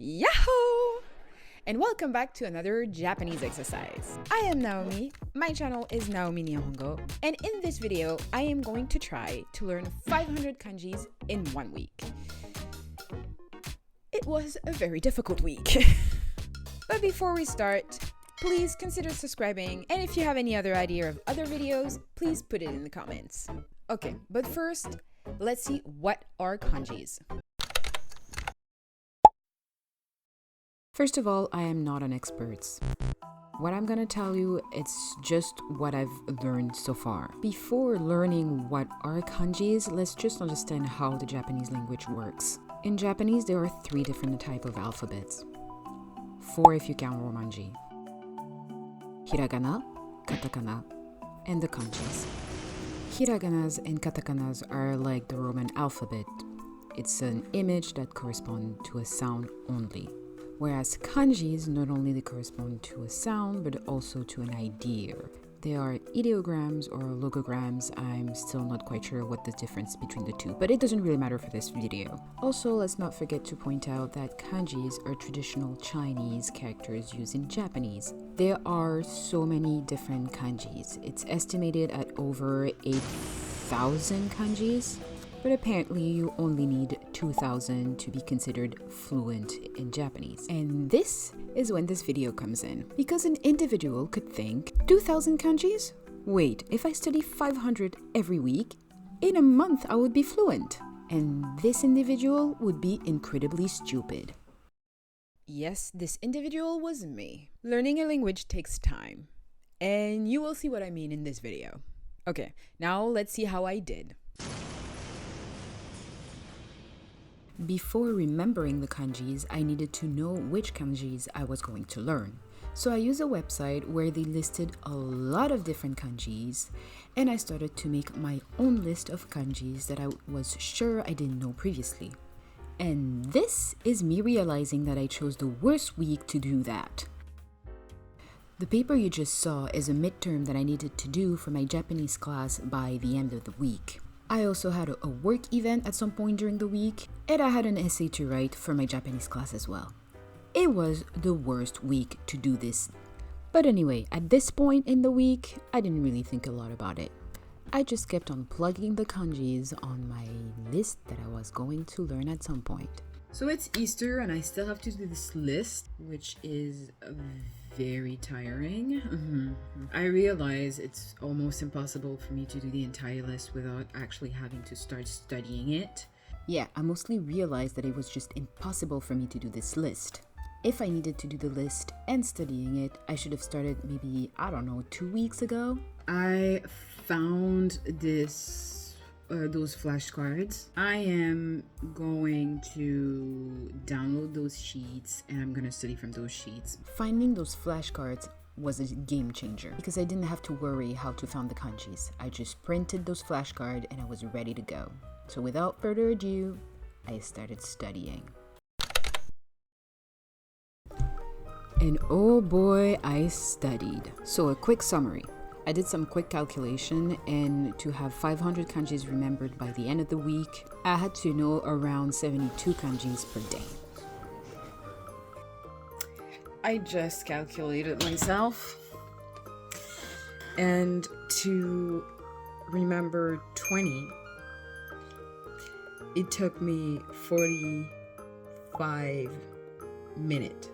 Yahoo! And welcome back to another Japanese exercise. I am Naomi, my channel is Naomi Nihongo, and in this video, I am going to try to learn 500 kanjis in 1 week. It was a very difficult week. But before we start, please consider subscribing, and if you have any other idea of other videos, please put it in the comments. Okay, but first, let's see what are kanjis. First of all, I am not an expert. What I'm gonna tell you, it's just what I've learned so far. Before learning what are kanjis, let's just understand how the Japanese language works. In Japanese, there are 3 different types of alphabets. 4 if you count Romanji. Hiragana, katakana, and the kanjis. Hiraganas and katakanas are like the Roman alphabet. It's an image that corresponds to a sound only. Whereas kanjis not only correspond to a sound, but also to an idea. They are ideograms or logograms. I'm still not quite sure what the difference between the two, but it doesn't really matter for this video. Also, let's not forget to point out that kanjis are traditional Chinese characters used in Japanese. There are so many different kanjis. It's estimated at over 8,000 kanjis. But apparently you only need 2,000 to be considered fluent in Japanese. And this is when this video comes in. Because an individual could think, 2,000 kanjis? Wait, if I study 500 every week, in a month I would be fluent. And this individual would be incredibly stupid. Yes, this individual was me. Learning a language takes time. And you will see what I mean in this video. Okay, now let's see how I did. Before remembering the kanjis, I needed to know which kanjis I was going to learn. So I used a website where they listed a lot of different kanjis, and I started to make my own list of kanjis that I was sure I didn't know previously. And this is me realizing that I chose the worst week to do that. The paper you just saw is a midterm that I needed to do for my Japanese class by the end of the week. I also had a work event at some point during the week, and I had an essay to write for my Japanese class as well. It was the worst week to do this. But anyway, at this point in the week, I didn't really think a lot about it. I just kept on plugging the kanjis on my list that I was going to learn at some point. So it's Easter and I still have to do this list, which is very tiring. I realize it's almost impossible for me to do the entire list without actually having to start studying it. Yeah, I mostly realized that it was just impossible for me to do this list. If I needed to do the list and studying it, I should have started maybe, 2 weeks ago. I found those flashcards. I am going to download those sheets and I'm gonna study from those sheets. Finding those flashcards was a game changer because I didn't have to worry how to find the kanjis. I just printed those flashcards and I was ready to go. So without further ado, I started studying. And oh boy, I studied. So a quick summary. I did some quick calculation, and to have 500 kanjis remembered by the end of the week, I had to know around 72 kanjis per day. I just calculated myself, and to remember 20, it took me 45 minutes.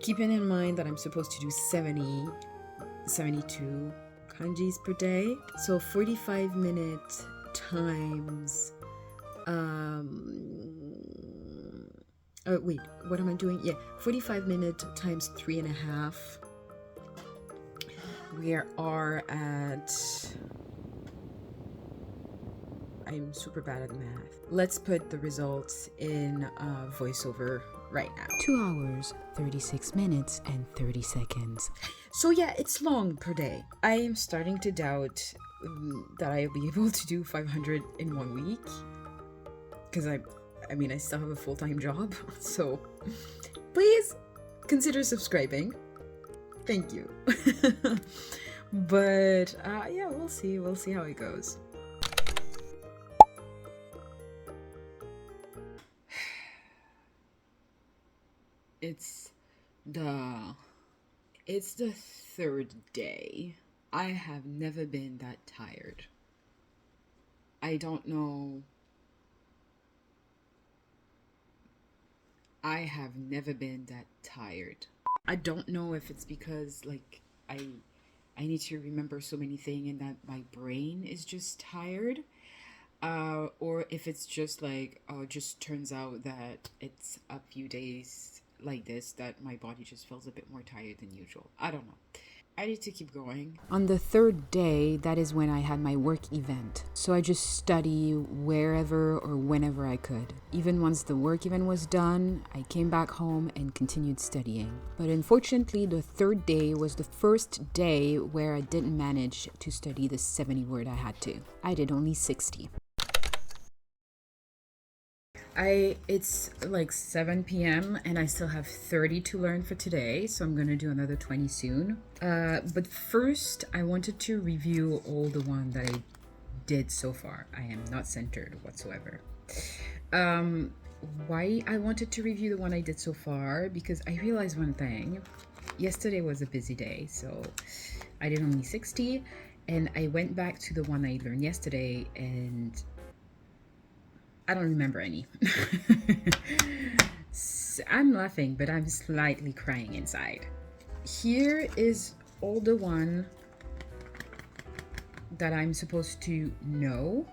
Keeping in mind that I'm supposed to do 72 kanjis per day, so 45 minutes times wait, what am I doing? 45 minutes times 3.5. We are at, I'm super bad at math. Let's put the results in voiceover right now. 2 hours, 36 minutes, and 30 seconds. So yeah, it's long per day. I am starting to doubt that I'll be able to do 500 in 1 week. Because I still have a full-time job. So please consider subscribing. Thank you. But yeah, we'll see how it goes. It's the it's the third day. I have never been that tired. I don't know. I have never been that tired. I don't know if it's because like I need to remember so many things and that my brain is just tired. Or if it's just like just turns out that it's a few days like this that my body just feels a bit more tired than usual. I don't know. I need to keep going. On the third day, that is when I had my work event. So I just study wherever or whenever I could. Even once the work event was done, I came back home and continued studying. But unfortunately, the third day was the first day where I didn't manage to study the 70 word I had to. I did only 60. It's like 7 p.m. and I still have 30 to learn for today, so I'm gonna do another 20 soon. But first, I wanted to review all the one that I did so far. I am not centered whatsoever. Why I wanted to review the one I did so far? Because I realized one thing. Yesterday was a busy day, so I did only 60, and I went back to the one I learned yesterday and I don't remember any. I'm laughing, but I'm slightly crying inside. Here is all the one that I'm supposed to know.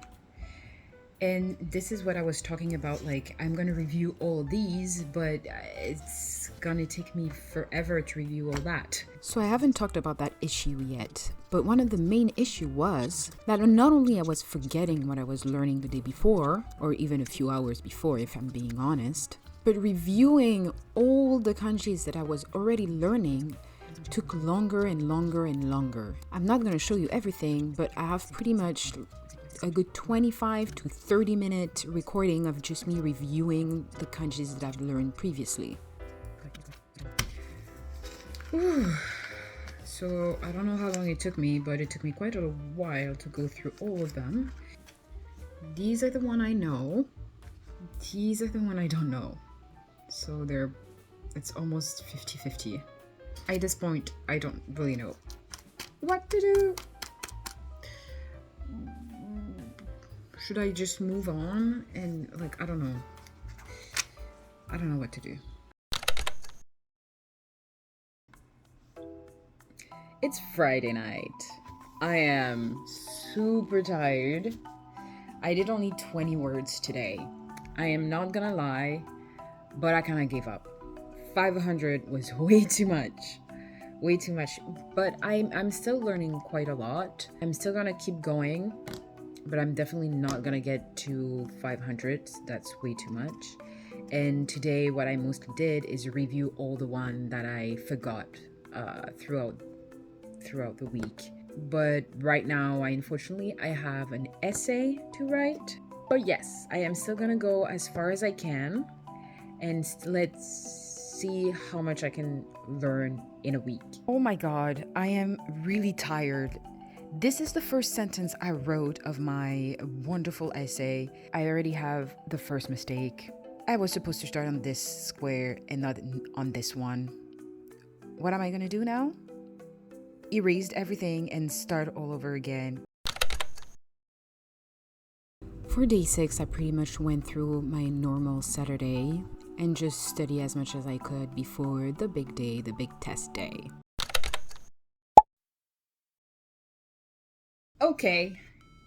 And this is what I was talking about. Like, I'm going to review all these, but it's going to take me forever to review all that. So I haven't talked about that issue yet. But one of the main issue was that not only I was forgetting what I was learning the day before, or even a few hours before, if I'm being honest, but reviewing all the kanjis that I was already learning took longer and longer and longer. I'm not going to show you everything, but I have pretty much a good 25 to 30-minute recording of just me reviewing the kanjis that I've learned previously. So I don't know how long it took me, but it took me quite a while to go through all of them. These are the one I know. These are the one I don't know. So it's almost 50-50. At this point, I don't really know what to do. Should I just move on and like, I don't know. I don't know what to do. It's Friday night. I am super tired. I did only 20 words today. I am not gonna lie, but I kind of gave up. 500 was way too much. Way too much. But I'm still learning quite a lot. I'm still gonna keep going, but I'm definitely not gonna get to 500. That's way too much. And today what I mostly did is review all the one that I forgot throughout the week. But right now, unfortunately, I have an essay to write. But yes, I am still gonna go as far as I can, and let's see how much I can learn in a week. Oh my god, I am really tired. This is the first sentence I wrote of my wonderful essay. I already have the first mistake. I was supposed to start on this square and not on this one. What am I gonna do now? Erased everything and start all over again. For day 6, I pretty much went through my normal Saturday and just study as much as I could before the big day, the big test day. Okay,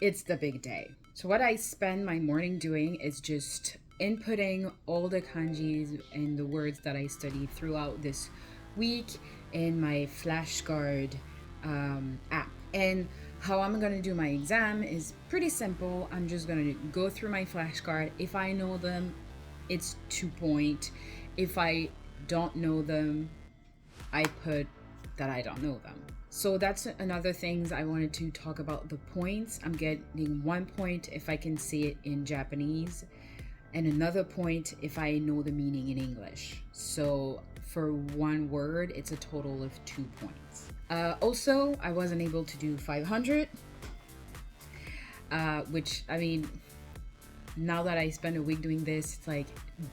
it's the big day. So what I spend my morning doing is just inputting all the kanjis and the words that I studied throughout this week in my flashcard app. And how I'm gonna do my exam is pretty simple. I'm just gonna go through my flashcard. If I know them, it's 2 point. If I don't know them, I put that I don't know them. So that's another things I wanted to talk about. The points, I'm getting 1 point if I can say it in Japanese, and another point if I know the meaning in English. So for one word, it's a total of 2 points. Also, I wasn't able to do 500, which, I mean, now that I spent a week doing this, it's like,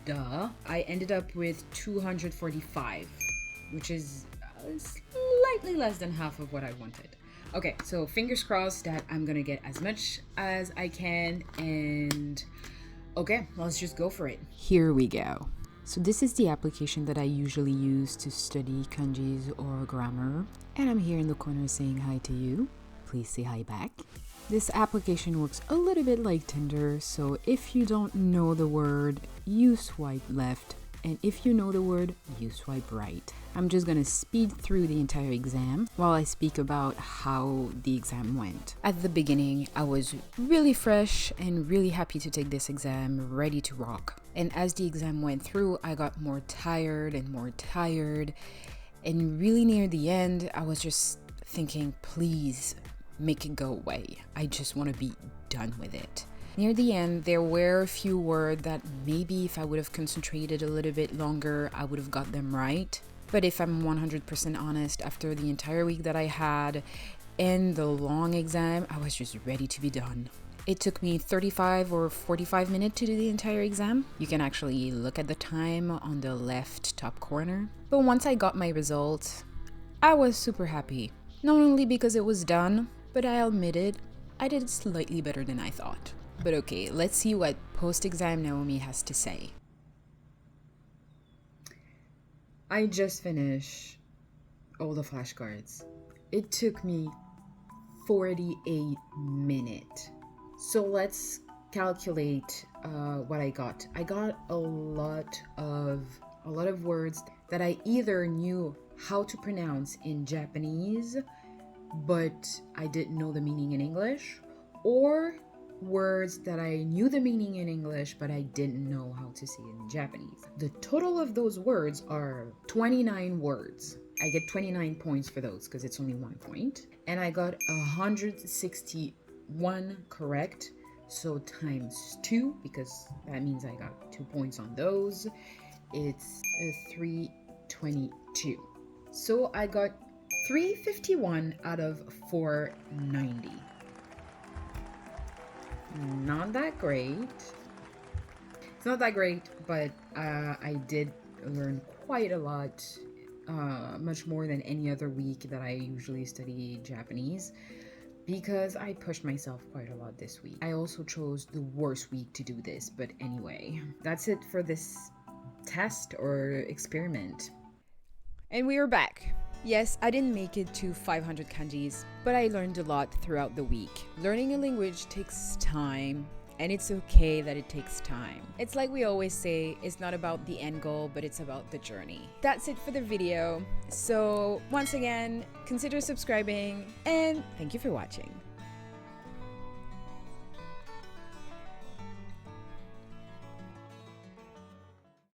duh. I ended up with 245, which is slightly less than half of what I wanted. Okay, so fingers crossed that I'm gonna get as much as I can, and okay, let's just go for it. Here we go. So this is the application that I usually use to study kanjis or grammar, and I'm here in the corner saying hi to you. Please say hi back. This application works a little bit like Tinder, so if you don't know the word, you swipe left, and if you know the word, you swipe right. I'm just gonna speed through the entire exam while I speak about how the exam went. At the beginning, I was really fresh and really happy to take this exam, ready to rock. And as the exam went through, I got more tired and more tired. And really near the end, I was just thinking, please make it go away. I just want to be done with it. Near the end, there were a few words that maybe if I would have concentrated a little bit longer, I would have got them right. But if I'm 100% honest, after the entire week that I had and the long exam, I was just ready to be done. It took me 35 or 45 minutes to do the entire exam. You can actually look at the time on the left top corner. But once I got my results, I was super happy. Not only because it was done, but I'll admit it, I did slightly better than I thought. But okay, let's see what post-exam Naomi has to say. I just finished all the flashcards. It took me 48 minutes. So let's calculate what I got. I got a lot of words that I either knew how to pronounce in Japanese, but I didn't know the meaning in English, or words that I knew the meaning in English, but I didn't know how to say it in Japanese. The total of those words are 29 words. I get 29 points for those because it's only 1 point. And I got 161 correct. So times 2, because that means I got 2 points on those. It's 322. So I got 351 out of 490. Not that great. It's not that great, but I did learn quite a lot, much more than any other week that I usually study Japanese, because I pushed myself quite a lot this week. I also chose the worst week to do this, but anyway, that's it for this test or experiment. And we are back. Yes, I didn't make it to 500 kanjis, but I learned a lot throughout the week. Learning a language takes time, and it's okay that it takes time. It's like we always say, it's not about the end goal, but it's about the journey. That's it for the video. So once again, consider subscribing, and thank you for watching.